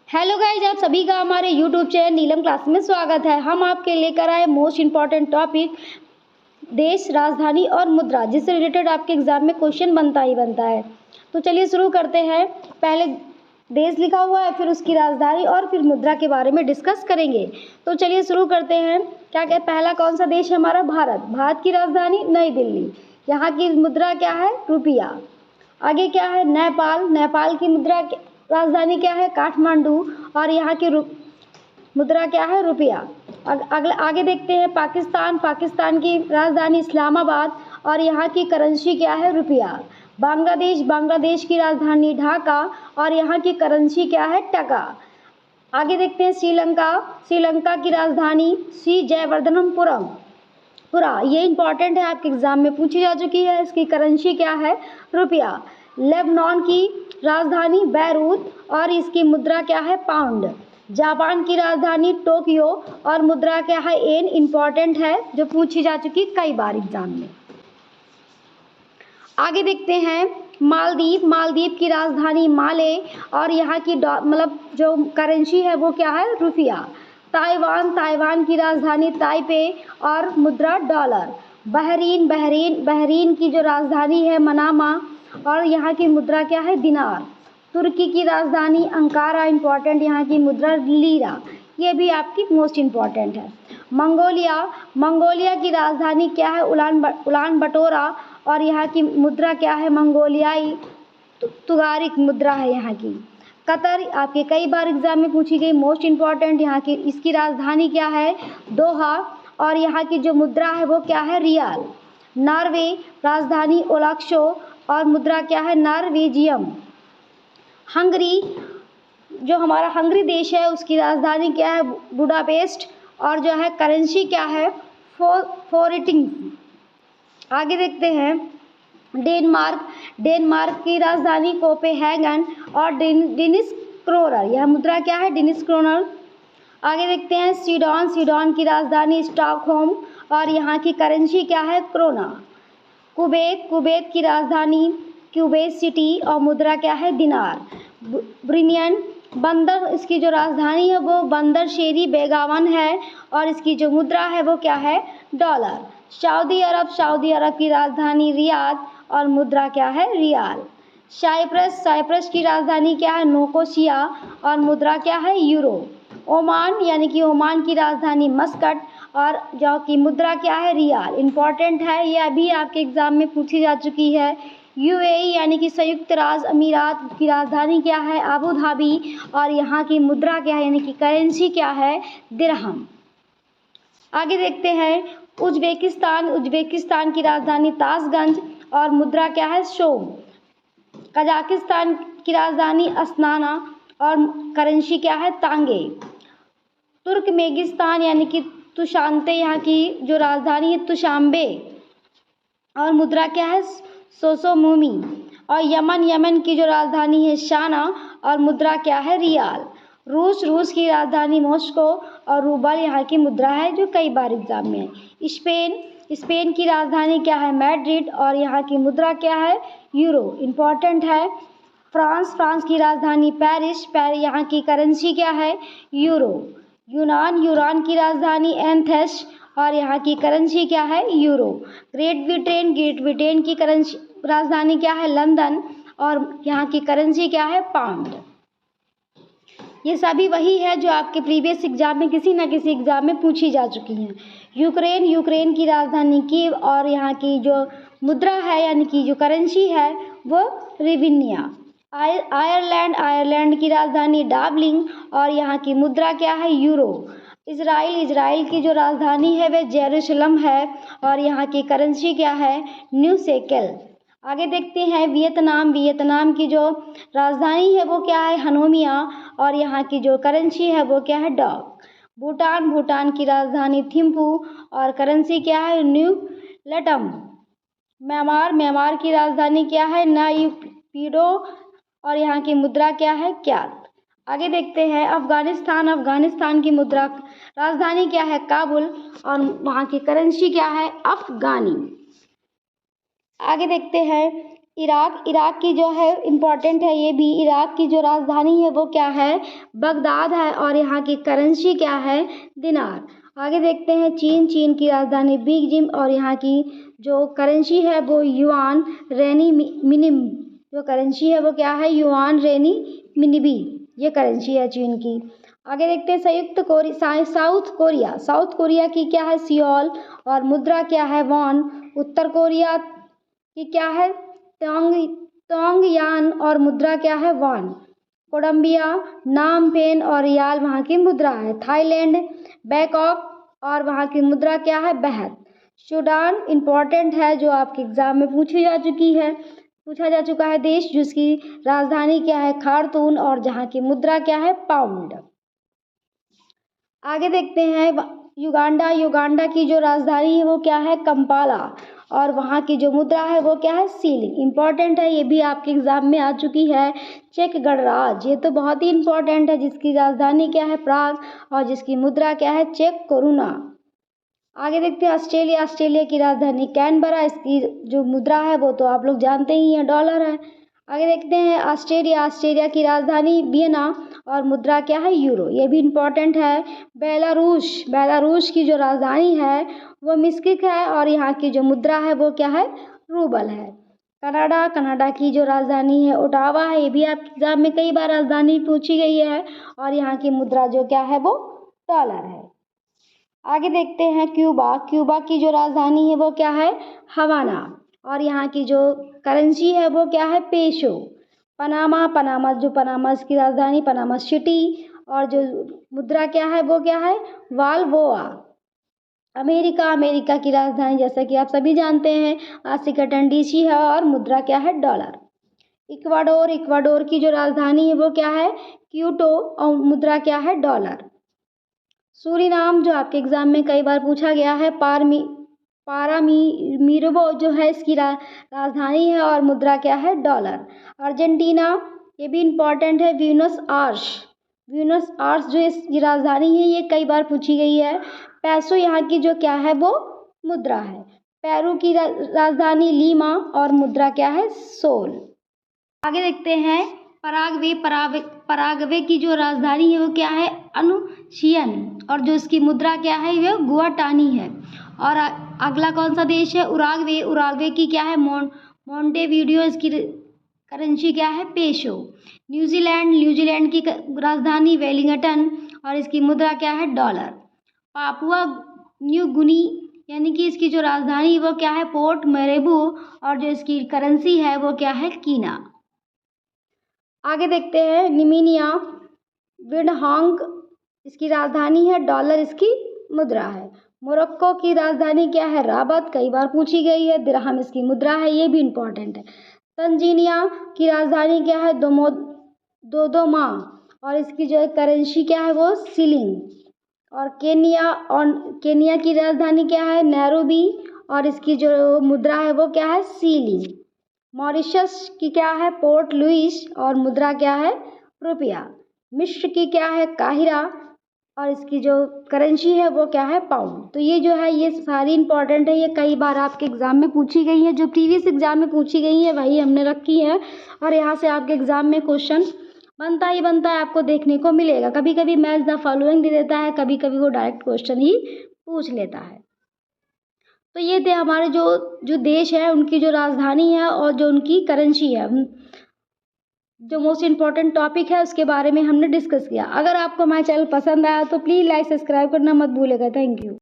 Hello guys, आप सभी का हमारे यूट्यूब चैनल नीलम क्लास में स्वागत है। हम आपके लेकर आए मोस्ट इम्पॉर्टेंट टॉपिक देश, राजधानी और मुद्रा, जिससे रिलेटेड आपके एग्जाम में क्वेश्चन बनता ही बनता है। तो चलिए शुरू करते हैं। पहले देश लिखा हुआ है, फिर उसकी राजधानी और फिर मुद्रा के बारे में डिस्कस करेंगे। तो चलिए शुरू करते हैं। क्या क्या पहला कौन सा देश है हमारा? भारत। भारत की राजधानी नई दिल्ली। यहाँ की मुद्रा क्या है? रुपया। आगे क्या है? नेपाल। नेपाल की मुद्रा राजधानी क्या है? काठमांडू। और यहाँ की मुद्रा क्या है? रुपया। अगले आगे देखते हैं पाकिस्तान। पाकिस्तान की राजधानी इस्लामाबाद और यहाँ की करेंसी क्या है? रुपया। बांग्लादेश। बांग्लादेश की राजधानी ढाका और यहाँ की करेंसी क्या है? टका। आगे देखते हैं श्रीलंका। श्रीलंका की राजधानी श्री जयवर्धनपुरम पुरा। ये इंपॉर्टेंट है, आपके एग्जाम में पूछी जा चुकी है। इसकी करेंसी क्या है? रुपया। लेबनान की राजधानी बैरूत और इसकी मुद्रा क्या है? पाउंड। जापान की राजधानी टोक्यो और मुद्रा क्या है? येन। इंपॉर्टेंट है, जो पूछी जा चुकी कई बार एग्जाम में। आगे देखते हैं मालदीव। मालदीव की राजधानी माले और यहाँ की मतलब जो करेंसी है वो क्या है? रुपया। ताइवान। ताइवान की राजधानी ताइपे और मुद्रा डॉलर। बहरीन। बहरीन की जो राजधानी है मनामा और यहाँ की मुद्रा क्या है? दिनार। तुर्की की राजधानी अंकारा। इंपॉर्टेंट, यहाँ की मुद्रा लीरा। ये भी आपकी मोस्ट इम्पॉर्टेंट है। मंगोलिया। मंगोलिया की राजधानी क्या है? उलान बटोरा और यहाँ की मुद्रा क्या है? मंगोलियाई तुगारिक मुद्रा है यहाँ की। कतर, आपके कई बार एग्जाम में पूछी गई, मोस्ट इम्पॉर्टेंट। यहाँ की इसकी राजधानी क्या है? दोहा और यहाँ की जो मुद्रा है वो क्या है? रियाल। नॉर्वे, राजधानी ओलाक्सो और मुद्रा क्या है? नॉर्वेजियम। हंगरी, जो हमारा हंगरी देश है उसकी राजधानी क्या है? बुडापेस्ट और जो है करेंसी क्या है? फोरिटिंग। आगे देखते हैं डेनमार्क। डेनमार्क की राजधानी कोपेनहेगन और डेनिश क्रोनर। यह मुद्रा क्या है? Danish kroner. आगे देखते हैं स्वीडन। स्वीडन की राजधानी स्टॉकहोम और यहाँ की करेंसी क्या है? क्रोना। कुवैत। कुवैत की राजधानी क्यूबेत सिटी और मुद्रा क्या है? दिनार। ब्रिनियन। बंदर, इसकी जो राजधानी है वो बंदर शेरी बेगावन है और इसकी जो मुद्रा है वो क्या है? डॉलर। सऊदी अरब। सऊदी अरब की राजधानी रियाद और मुद्रा क्या है? रियाल। साइप्रस। साइप्रस की राजधानी क्या है? निकोसिया और मुद्रा क्या है? यूरो। ओमान, यानी कि ओमान की राजधानी मस्कट और जो की मुद्रा क्या है? रियाल। इंपॉर्टेंट है, यह भी आपके एग्जाम में पूछी जा चुकी है। यूएई, यानी कि संयुक्त राज्य अमीरात की राजधानी क्या है? अबू धाबी और यहाँ की मुद्रा क्या है, यानी कि करेंसी क्या है? दिरहम। आगे देखते हैं उज्बेकिस्तान। उज्बेकिस्तान की राजधानी ताशगंज और मुद्रा क्या है? सोम। कजाकिस्तान की राजधानी अस्ताना और करेंसी क्या है? तांगे। तुर्कमेनिस्तान, यानी कि तुशांते, यहाँ की जो राजधानी है तुशांबे और मुद्रा क्या है? सोसोमोमी। और यमन। यमन की जो राजधानी है शाना और मुद्रा क्या है? रियाल। रूस। रूस की राजधानी मॉस्को और रूबल यहाँ की मुद्रा है, जो कई बार एग्जाम में है। स्पेन। स्पेन की राजधानी क्या है? मैड्रिड और यहाँ की मुद्रा क्या है? यूरो। इंपॉर्टेंट है। फ्रांस। फ्रांस की राजधानी पेरिस। यहाँ की करेंसी क्या है? यूरो। यूनान। यूनान की राजधानी एथेंस और यहाँ की करेंसी क्या है? Euro. Great Britain. Great Britain की करेंसी राजधानी क्या है? लंदन और यहाँ की करेंसी क्या है? पाउंड। ये सभी वही है जो आपके प्रीवियस एग्जाम में किसी न किसी एग्जाम में पूछी जा चुकी हैं। यूक्रेन। यूक्रेन की राजधानी कीव और यहाँ की जो मुद्रा है, यानी कि जो करेंसी है वो रिविनिया। आयरलैंड। आयरलैंड की राजधानी डाबलिंग और यहाँ की मुद्रा क्या है? यूरो। इजराइल। इजराइल की जो राजधानी है वह जेरूसलम है और यहाँ की करेंसी क्या है? New shekel. आगे देखते हैं वियतनाम। वियतनाम की जो राजधानी है वो क्या है? हनोमिया और यहाँ की जो करेंसी है वो क्या है? डॉक। भूटान। भूटान की राजधानी थिम्पू और करेंसी क्या है? न्यू लटम। म्यांमार। म्यांमार की राजधानी क्या है? नाइपिडो और यहाँ की मुद्रा क्या है? क्यात। आगे देखते हैं अफगानिस्तान। अफगानिस्तान की मुद्रा राजधानी क्या है? काबुल और वहाँ की करेंसी क्या है? अफगानी। आगे देखते हैं इराक की जो है इम्पॉर्टेंट है ये भी। इराक की जो राजधानी है वो क्या है, बगदाद है, और यहाँ की करेंसी क्या है, दिनार। आगे देखते हैं चीन की राजधानी बीजिंग, और यहाँ की जो करेंसी है वो युआन रेनी मिनिम। जो करेंसी है वो क्या है, युआन रेनी मिनिबी, ये करेंसी है चीन की। आगे देखते हैं साउथ कोरिया की क्या है, सियोल, और मुद्रा क्या है, वॉन। उत्तर कोरिया की क्या है, तोंग यान, और मुद्रा क्या है, वॉन। कोलंबिया नाम पेन और रियाल वहाँ की मुद्रा है। थाईलैंड बैंकॉक, और वहाँ की मुद्रा क्या है, बहत। सूडान इम्पॉर्टेंट है, जो आपके एग्जाम में पूछा जा चुका है देश, जिसकी राजधानी क्या है, खार्तूम, और जहाँ की मुद्रा क्या है, पाउंड। आगे देखते हैं युगांडा की जो राजधानी है वो क्या है, कंपाला, और वहाँ की जो मुद्रा है वो क्या है, सीलिंग। इम्पॉर्टेंट है, ये भी आपके एग्जाम में आ चुकी है। चेक गणराज्य, ये तो बहुत ही इम्पॉर्टेंट है, जिसकी राजधानी क्या है, प्राग, और जिसकी मुद्रा क्या है, चेक कोरुना। आगे देखते हैं ऑस्ट्रेलिया की राजधानी कैनबरा, इसकी जो मुद्रा है वो तो आप लोग जानते ही हैं, डॉलर है। आगे देखते हैं ऑस्ट्रेलिया की राजधानी वियना, और मुद्रा क्या है, यूरो, ये भी इम्पॉर्टेंट है। बेलारूस की जो राजधानी है वो मिन्स्क है, और यहाँ की जो मुद्रा है वो क्या है, रूबल है। कनाडा की जो राजधानी है ओटावा है, ये भी आपके एग्जाम में कई बार राजधानी पूछी गई है, और यहाँ की मुद्रा जो क्या है वो डॉलर है। आगे देखते हैं क्यूबा की जो राजधानी है वो क्या है, हवाना, और यहाँ की जो करेंसी है वो क्या है, पेसो। पनामा की राजधानी पनामा सिटी, और जो मुद्रा क्या है वो क्या है, बाल्बोआ। अमेरिका की राजधानी जैसा कि आप सभी जानते हैं वाशिंगटन डीसी है, और मुद्रा क्या है, डॉलर। इक्वाडोर की जो राजधानी है वो क्या है, क्यूटो, और मुद्रा क्या है, डॉलर। सूरीनाम, जो आपके एग्जाम में कई बार पूछा गया है, पारामीरिबो जो है इसकी राजधानी है, और मुद्रा क्या है, डॉलर। अर्जेंटीना, ये भी इम्पॉर्टेंट है, ब्यूनस आयर्स जो इसकी राजधानी है, ये कई बार पूछी गई है। पैसो यहाँ की जो क्या है वो मुद्रा है। पेरू की राजधानी लीमा, और मुद्रा क्या है, सोल। आगे देखते हैं पराग्वे की जो राजधानी है वो क्या है, अनुशियन, और जो इसकी मुद्रा क्या है, वो गुआटानी है। और अगला कौन सा देश है, उराग्वे की क्या है, मोंटेवीडियो, इसकी करेंसी क्या है, पेसो। न्यूजीलैंड की राजधानी वेलिंगटन, और इसकी मुद्रा क्या है, डॉलर। पापुआ न्यू गुनी यानी कि इसकी जो राजधानी वो क्या है, पोर्ट मोरेबू, और जो इसकी करेंसी है वो क्या है, कीना। आगे देखते हैं निमीनिया विंडहांग, इसकी राजधानी है, डॉलर इसकी मुद्रा है। मोरक्को की राजधानी क्या है, राबत, कई बार पूछी गई है। दिरहम इसकी मुद्रा है, ये भी इम्पोर्टेंट है। तंजीनिया की राजधानी क्या है, दोदोमा, और इसकी जो करेंसी क्या है वो सीलिंग। और केनिया की राजधानी क्या है, नैरोबी, और इसकी जो मुद्रा है वो क्या है, सीलिंग। मॉरिशस की क्या है, पोर्ट लुइस, और मुद्रा क्या है, रुपया। मिस्र की क्या है, काहिरा, और इसकी जो करेंसी है वो क्या है, पाउंड। तो ये जो है ये सारी इंपॉर्टेंट है, ये कई बार आपके एग्जाम में पूछी गई है, जो प्रीवियस एग्जाम में पूछी गई है वही हमने रखी है, और यहाँ से आपके एग्जाम में क्वेश्चन बनता है, आपको देखने को मिलेगा। कभी कभी मैच द फॉलोइंग दे देता है, कभी कभी वो डायरेक्ट क्वेश्चन ही पूछ लेता है। तो ये थे हमारे जो देश है उनकी जो राजधानी है और जो उनकी करेंसी है, जो मोस्ट इम्पॉर्टेंट टॉपिक है उसके बारे में हमने डिस्कस किया। अगर आपको हमारा चैनल पसंद आया तो प्लीज़ लाइक सब्सक्राइब करना मत भूलिएगा। Thank you.